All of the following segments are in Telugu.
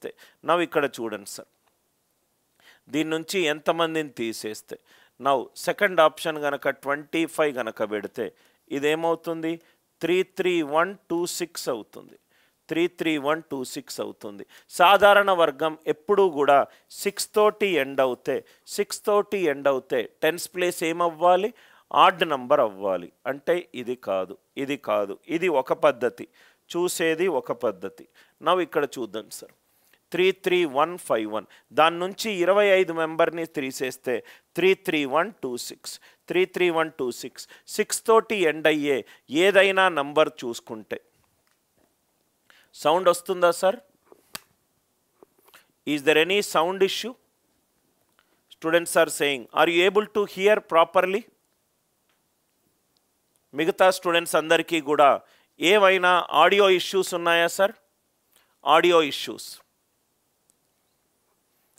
తీసేస్తే నవ్ ఇక్కడ చూడండి సార్, దీని నుంచి ఎంతమందిని తీసేస్తే నవ్ సెకండ్ ఆప్షన్ కనుక 25 కనుక పెడితే ఇదేమవుతుంది 33126 అవుతుంది. 33126 అవుతుంది. సాధారణ వర్గం ఎప్పుడూ కూడా 6 తోటి ఎండ్ అవుతే టెన్స్ ప్లేస్ ఏమవ్వాలి, ఆడ్ నంబర్ అవ్వాలి. అంటే ఇది కాదు, ఇది ఒక పద్ధతి, చూసేది ఒక పద్ధతి. నవ్ ఇక్కడ చూద్దాం సార్, 33151 దాని నుంచి 25 మెంబర్ని తీసేస్తే 33126 6 తోటి ఎండ్ అయ్యే ఏదైనా నంబర్ చూసుకుంటే సౌండ్ వస్తుందా sir? Is there any sound issue? Students are saying, are you able to hear properly? మిగతా స్టూడెంట్స్ అందరికీ కూడా ఏవైనా ఆడియో ఇష్యూస్ ఉన్నాయా సార్? Audio issues,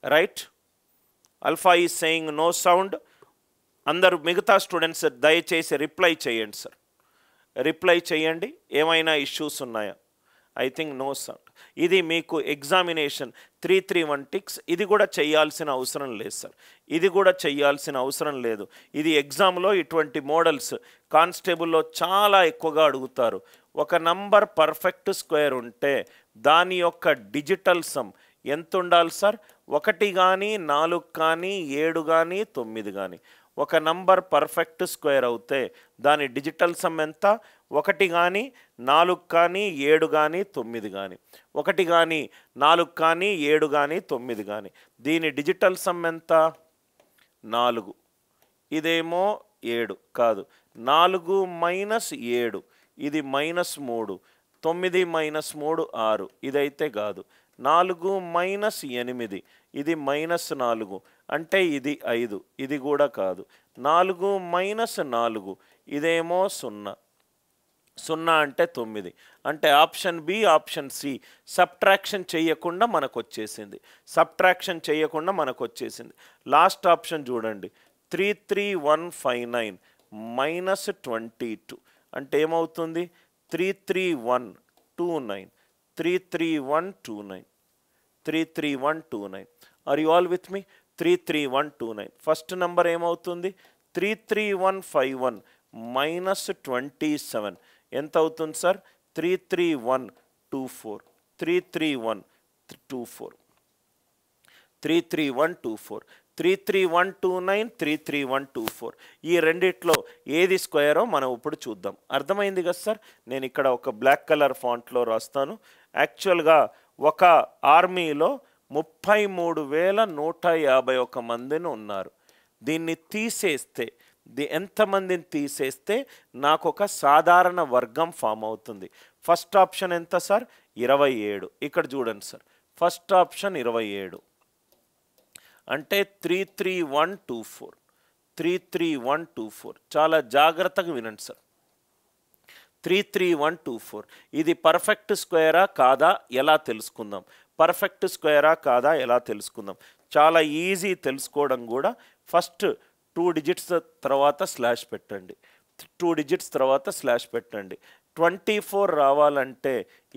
right? Alpha is saying no sound. అందరూ మిగతా స్టూడెంట్స్ దయచేసి రిప్లై చేయండి సార్, రిప్లై చేయండి, ఏమైనా ఇష్యూస్ ఉన్నాయా? I think no sound. ఇది మీకు ఎగ్జామినేషన్ 33126 ఇది కూడా చేయాల్సిన అవసరం లేదు సార్, ఇది కూడా చేయాల్సిన అవసరం లేదు. ఇది ఎగ్జామ్లో ఇటువంటి మోడల్స్ కానిస్టేబుల్లో చాలా ఎక్కువగా అడుగుతారు. ఒక నంబర్ పర్ఫెక్ట్ స్క్వేర్ ఉంటే దాని యొక్క డిజిటల్ సమ్ ఎంత ఉండాలి సార్? 1 కానీ 4 కానీ 7 కానీ 9 కానీ. ఒక నంబర్ పర్ఫెక్ట్ స్క్వేర్ అవుతే దాని డిజిటల్ సమ్ ఎంత? 1 కానీ 4 కానీ 7 కానీ 9 కానీ. 1 కానీ 4 కానీ 7 కానీ 9 కానీ. దీని డిజిటల్ సమ్ ఎంత? 4. ఇదేమో 7 కాదు, 4 మైనస్ 7 ఇది -3, 9 మైనస్ 3 6 ఇదైతే కాదు. 4 మైనస్ 8 ఇది -4 అంటే ఇది 5 ఇది కూడా కాదు. 4 మైనస్ 4 ఇదేమో 0 అంటే 9. అంటే option B, option C subtraction చేయకుండా మనకు వచ్చేసింది. లాస్ట్ ఆప్షన్ చూడండి, 33159 మైనస్ 22 అంటే ఏమవుతుంది? 33129. Are you all with me? 33129. First number ఏమవుతుంది? 33151 మైనస్ 27 ఎంత అవుతుంది సార్? 33124. 33129, 33124 ఈ రెండిట్లో ఏది స్క్వేరో మనం ఇప్పుడు చూద్దాం. అర్థమైంది కదా సార్? నేను ఇక్కడ ఒక బ్లాక్ కలర్ ఫాంట్లో రాస్తాను. యాక్చువల్గా ఒక ఆర్మీలో 33,151 మందిని ఉన్నారు. దీన్ని తీసేస్తే ఎంతమందిని తీసేస్తే నాకు ఒక సాధారణ వర్గం ఫామ్ అవుతుంది. ఫస్ట్ ఆప్షన్ ఎంత సార్? 27. ఇక్కడ చూడండి సార్, ఫస్ట్ ఆప్షన్ 27 అంటే 33124. చాలా జాగ్రత్తగా వినండి సార్. 33124 ఇది పర్ఫెక్ట్ స్క్వేరా కాదా ఎలా తెలుసుకుందాం? చాలా ఈజీ తెలుసుకోవడం కూడా. ఫస్ట్ 2 డిజిట్స్ తర్వాత స్లాష్ పెట్టండి. 24 రావాలంటే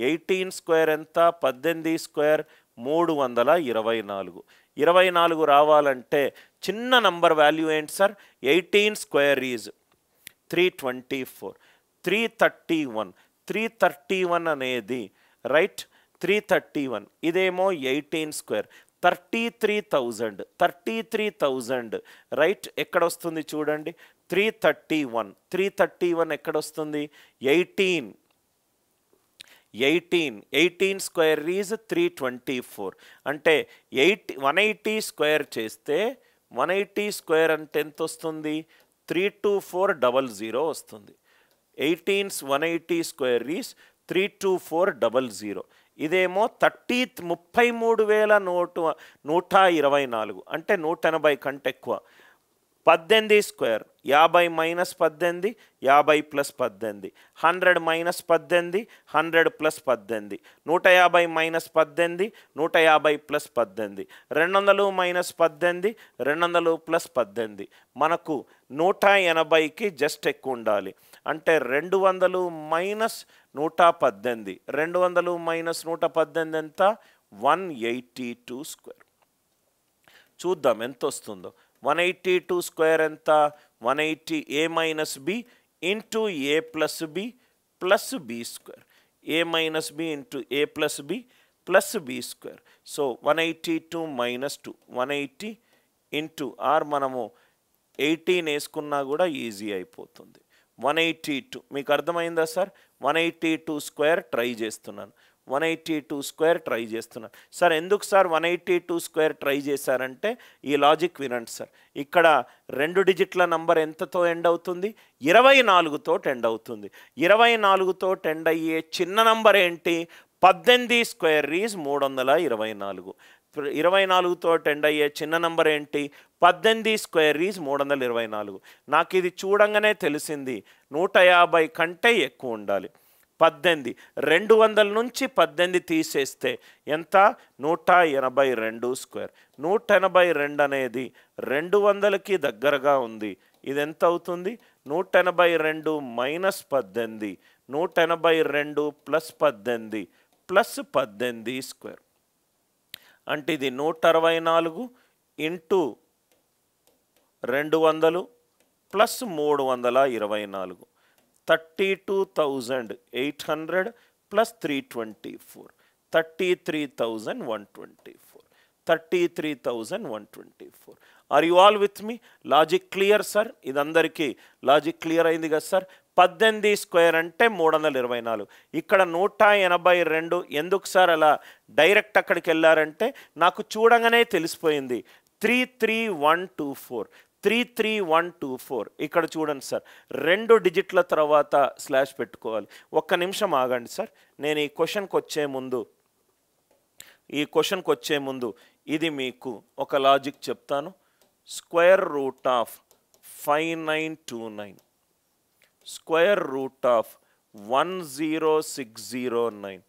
18 స్క్వేర్ ఎంత? 18 స్క్వేర్ 324. 24 రావాలంటే చిన్న నంబర్ వాల్యూ ఏంటి సార్? 18 square is 324. 331 అనేది రైట్, 331 ఇదేమో 18 స్క్వేర్ 33,000 రైట్. ఎక్కడ వస్తుంది చూడండి? 331 ఎక్కడ వస్తుంది? 18 స్క్వేర్ ఈజ్ 324 అంటే 180 స్క్వేర్ చేస్తే 180 స్క్వేర్ అంటే ఎంత వస్తుంది? 32400 వస్తుంది. 180 స్క్వేర్ ఈజ్ 32400. ఇదేమో 33,124 అంటే 180 కంటే ఎక్కువ. 18 square 50 minus 18 50 plus 18, 100 minus 18 100 plus 18, 150 minus 18 150 plus 18, 200 minus 18 200 plus 18. మనకు 180కి జస్ట్ ఎక్కువ ఉండాలి. అంటే 200 మైనస్ 118, 200 మైనస్ 118 ఎంత? 182 స్క్వేర్. చూద్దాం ఎంత వస్తుందో. 182 స్క్వేర్ ఎంత? 180 a minus B into A plus B plus B square. a minus B into A plus B plus B square. So 182 minus 2, 180 into R మనము 18 వేసుకున్నా కూడా ఈజీ అయిపోతుంది. 182 మీకు అర్థమైందా సార్? 182 స్క్వేర్ ట్రై చేస్తున్నాను. 182 స్క్వేర్ ట్రై చేస్తున్నాను సార్. ఎందుకు సార్ 182 స్క్వేర్ ట్రై చేశారంటే ఈ లాజిక్ వినండి సార్. ఇక్కడ 2 డిజిట్ల నంబర్ ఎంతతో ఎండ్ అవుతుంది? 24తో ఎండ్ అవుతుంది. 24తో ఎండ్ అయ్యే చిన్న నంబర్ ఏంటి? 18 స్క్వేర్ ఈజ్ 324. 24తో ఎండ్ అయ్యే చిన్న నంబర్ ఏంటి? 18 స్క్వేర్ ఈజ్ 324. నాకు ఇది చూడంగానే తెలిసింది 150 కంటే ఎక్కువ ఉండాలి. 18 200 నుంచి 18 తీసేస్తే ఎంత? 182 స్క్వేర్. 182 అనేది 200కి దగ్గరగా ఉంది. ఇది ఎంత అవుతుంది? 182 మైనస్ 18, 182 ప్లస్ 18 ప్లస్ 18 స్క్వేర్. అంటే ఇది 164 into 200 plus 324, 32,800 plus 324, 33,124, 33,124. Are you all with me? Logic clear sir? ఇదందరికీ లాజిక్ క్లియర్ అయింది కదా సార్? 18 స్క్వేర్ అంటే 324. ఇక్కడ 182 ఎందుకు సార్ అలా డైరెక్ట్ అక్కడికి వెళ్ళారంటే నాకు చూడంగానే తెలిసిపోయింది 33124, 33124. ఇక్కడ చూడండి సార్, 2 డిజిట్ల తర్వాత స్లాష్ పెట్టుకోవాలి. ఒక్క నిమిషం ఆగండి సార్. నేను ఈ క్వశ్చన్కి వచ్చే ముందు ఇది మీకు ఒక లాజిక్ చెప్తాను. Square root of 5929, square root of 10609,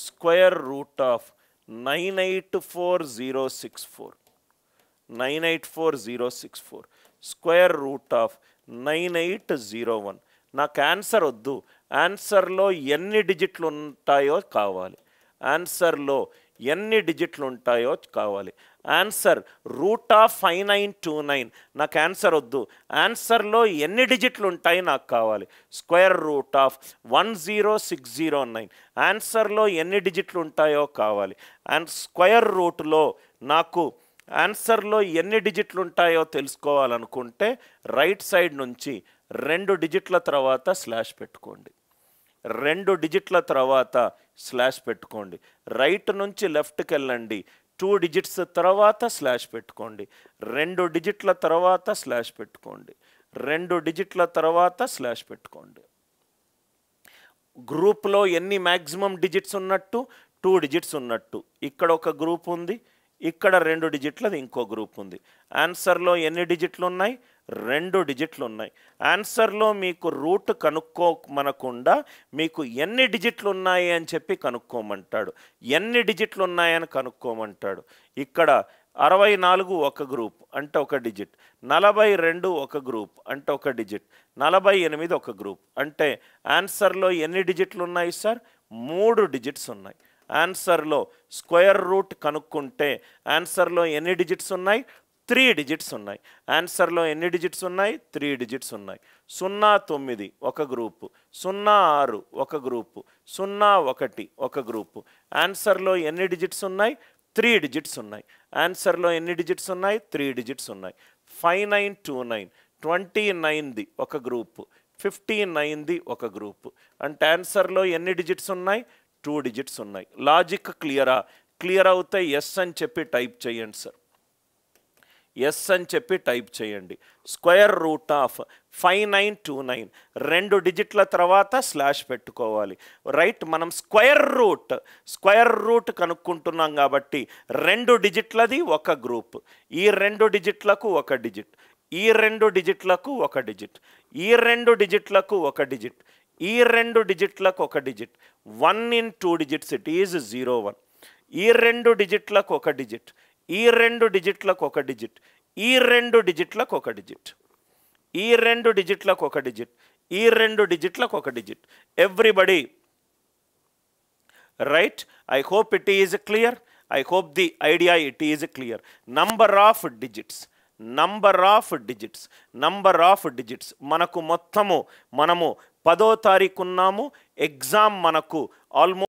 square root of 984064, 984064, square root of 9801. నాకు ఆన్సర్ వద్దు, ఆన్సర్లో ఎన్ని డిజిట్లు ఉంటాయో కావాలి. ఆన్సర్లో ఎన్ని డిజిట్లు ఉంటాయో కావాలి. ఆన్సర్ రూట్ ఆఫ్ 5929 నాకు ఆన్సర్ వద్దు, ఆన్సర్లో ఎన్ని డిజిట్లు ఉంటాయి నాకు కావాలి. స్క్వేర్ రూట్ ఆఫ్ 10609 ఆన్సర్లో ఎన్ని డిజిట్లు ఉంటాయో కావాలి. అండ్ స్క్వేర్ రూట్లో నాకు ఆన్సర్లో ఎన్ని డిజిట్లు ఉంటాయో తెలుసుకోవాలనుకుంటే రైట్ సైడ్ నుంచి 2 డిజిట్ల తర్వాత స్లాష్ పెట్టుకోండి. 2 డిజిట్ల తర్వాత స్లాష్ పెట్టుకోండి. రైట్ నుంచి లెఫ్ట్కి వెళ్ళండి, 2 డిజిట్స్ తర్వాత స్లాష్ పెట్టుకోండి. 2 డిజిట్ల తర్వాత స్లాష్ పెట్టుకోండి. 2 డిజిట్ల తర్వాత స్లాష్ పెట్టుకోండి. గ్రూప్లో ఎన్ని మ్యాక్సిమం డిజిట్స్ ఉన్నట్టు? 2 డిజిట్స్ ఉన్నట్టు. ఇక్కడ ఒక గ్రూప్ ఉంది, ఇక్కడ 2 డిజిట్లది ఇంకో గ్రూప్ ఉంది. ఆన్సర్లో ఎన్ని డిజిట్లు ఉన్నాయి? 2 డిజిట్లు ఉన్నాయి. ఆన్సర్లో మీకు రూట్ కనుక్కోమనకుండా మీకు ఎన్ని డిజిట్లు ఉన్నాయి అని చెప్పి కనుక్కోమంటాడు. ఎన్ని డిజిట్లు ఉన్నాయని కనుక్కోమంటాడు. ఇక్కడ 64 ఒక గ్రూప్ అంటే ఒక డిజిట్, 42 ఒక గ్రూప్ అంటే ఒక డిజిట్, 48 ఒక గ్రూప్ అంటే ఆన్సర్లో ఎన్ని డిజిట్లు ఉన్నాయి సార్? 3 డిజిట్స్ ఉన్నాయి. ఆన్సర్లో స్క్వేర్ రూట్ కనుక్కుంటే ఆన్సర్లో ఎన్ని డిజిట్స్ ఉన్నాయి? 3 డిజిట్స్ ఉన్నాయి. ఆన్సర్లో ఎన్ని డిజిట్స్ ఉన్నాయి? 3 డిజిట్స్ ఉన్నాయి. 09 ఒక గ్రూపు, 06 ఒక గ్రూపు, 01 ఒక గ్రూపు. ఆన్సర్లో ఎన్ని డిజిట్స్ ఉన్నాయి? 3 డిజిట్స్ ఉన్నాయి. ఆన్సర్లో ఎన్ని డిజిట్స్ ఉన్నాయి? 3 డిజిట్స్ ఉన్నాయి. 5929 29ది ఒక గ్రూపు, 59ది ఒక గ్రూపు అంటే ఆన్సర్లో ఎన్ని డిజిట్స్ ఉన్నాయి? 2 డిజిట్స్ ఉన్నాయి. లాజిక్ క్లియరా? క్లియర్ అవుతే ఎస్ అని చెప్పి టైప్ చేయండి సార్. ఎస్ అని చెప్పి టైప్ చేయండి. స్క్వేర్ రూట్ ఆఫ్ 5929 2 డిజిట్ల తర్వాత స్లాష్ పెట్టుకోవాలి. రైట్, మనం స్క్వేర్ రూట్ కనుక్కుంటున్నాం కాబట్టి 2 డిజిట్లది ఒక గ్రూప్, ఈ 2 డిజిట్లకు ఒక డిజిట్, ఈ 2 డిజిట్లకు ఒక డిజిట్, ఈ 2 డిజిట్లకు ఒక డిజిట్, ఈ 2 డిజిట్లకు ఒక digit. 1 in 2 digits it is 01. ఈ 2 డిజిట్లకు ఒక డిజిట్, ఈ 2 డిజిట్లకు ఒక డిజిట్, ఈ 2 డిజిట్లకు ఒక డిజిట్, ఈ 2 డిజిట్లకు ఒక డిజిట్, ఈ 2 డిజిట్లకు ఒక digit. Everybody right? I hope it is clear. I hope the idea it is clear. Number of digits మనకు మొత్తము మనము 10వ తారీఖు ఉన్నాము. ఎగ్జామ్ మనకు ఆల్మోస్ట్